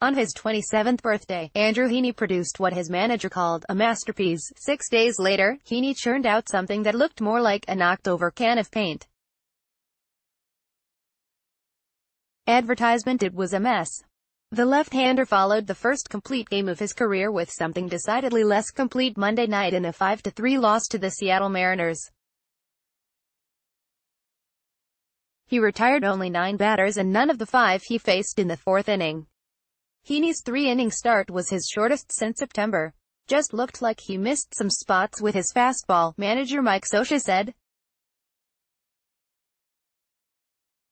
On his 27th birthday, Andrew Heaney produced what his manager called a masterpiece. 6 days later, Heaney churned out something that looked more like a knocked-over can of paint. Advertisement. It was a mess. The left-hander followed the first complete game of his career with something decidedly less complete Monday night in a 5-3 loss to the Seattle Mariners. He retired only 9 batters and none of the 5 he faced in the 4th inning. Heaney's 3-inning start was his shortest since September. Just looked like he missed some spots with his fastball, manager Mike Scioscia said.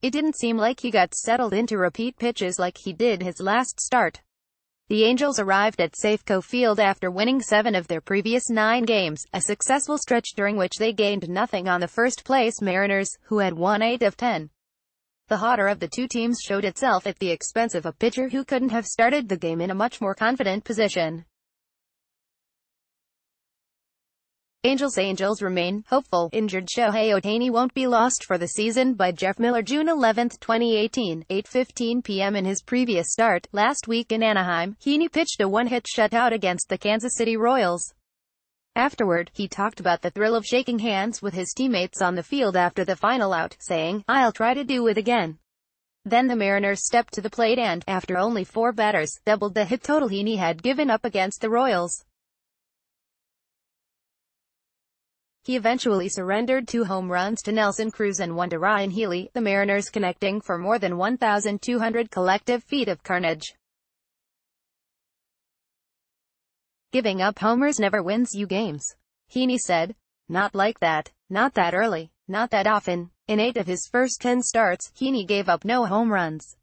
It didn't seem like he got settled into repeat pitches like he did his last start. The Angels arrived at Safeco Field after winning 7 of their previous 9 games, a successful stretch during which they gained nothing on the first-place Mariners, who had won 8 of 10. The hotter of the two teams showed itself at the expense of a pitcher who couldn't have started the game in a much more confident position. Angels remain hopeful. Injured Shohei Ohtani won't be lost for the season by Jeff Miller. June 11, 2018, 8:15 p.m. In his previous start, last week in Anaheim, Heaney pitched a one-hit shutout against the Kansas City Royals. Afterward, he talked about the thrill of shaking hands with his teammates on the field after the final out, saying, "I'll try to do it again." Then the Mariners stepped to the plate and, after only 4 batters, doubled the hit total Heaney had given up against the Royals. He eventually surrendered 2 home runs to Nelson Cruz and 1 to Ryan Healy, the Mariners connecting for more than 1,200 collective feet of carnage. "Giving up homers never wins you games," Heaney said. "Not like that. Not that early. Not that often." In 8 of his first 10 starts, Heaney gave up no home runs.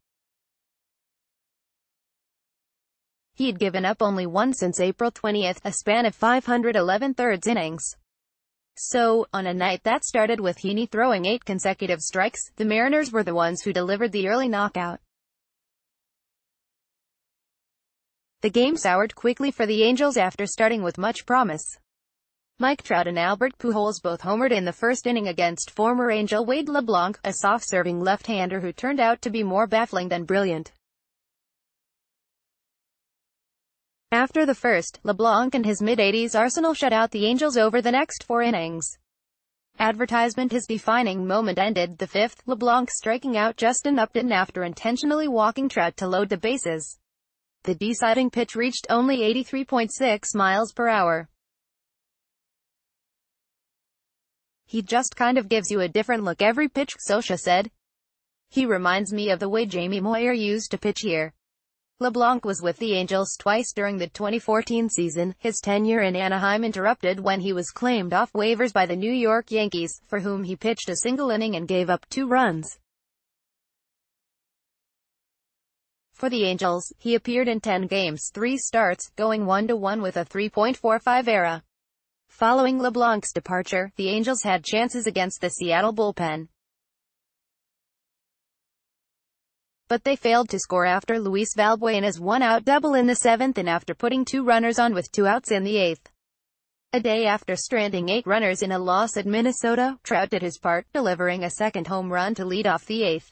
He'd given up only 1 since April 20, a span of 511 thirds innings. So, on a night that started with Heaney throwing 8 consecutive strikes, the Mariners were the ones who delivered the early knockout. The game soured quickly for the Angels after starting with much promise. Mike Trout and Albert Pujols both homered in the first inning against former Angel Wade LeBlanc, a soft-serving left-hander who turned out to be more baffling than brilliant. After the first, LeBlanc and his mid-80s arsenal shut out the Angels over the next 4 innings. Advertisement. His defining moment ended the 5th, LeBlanc striking out Justin Upton after intentionally walking Trout to load the bases. The deciding pitch reached only 83.6 miles per hour. "He just kind of gives you a different look every pitch," Scioscia said. "He reminds me of the way Jamie Moyer used to pitch here." LeBlanc was with the Angels twice during the 2014 season, his tenure in Anaheim interrupted when he was claimed off waivers by the New York Yankees, for whom he pitched a single inning and gave up 2 runs. For the Angels, he appeared in 10 games, 3 starts, going 1-1 with a 3.45 ERA. Following LeBlanc's departure, the Angels had chances against the Seattle bullpen, but they failed to score after Luis Valbuena's one-out double in the 7th and after putting 2 runners on with 2 outs in the 8th. A day after stranding 8 runners in a loss at Minnesota, Trout did his part, delivering a second home run to lead off the 8th.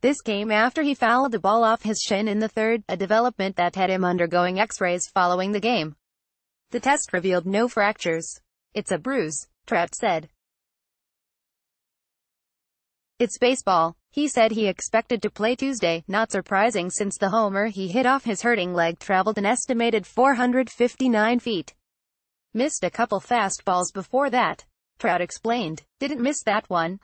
This came after he fouled the ball off his shin in the 3rd, a development that had him undergoing X-rays following the game. The test revealed no fractures. "It's a bruise," Trout said. "It's baseball." He said he expected to play Tuesday, not surprising since the homer he hit off his hurting leg traveled an estimated 459 feet. "Missed a couple fastballs before that," Trout explained. "Didn't miss that one.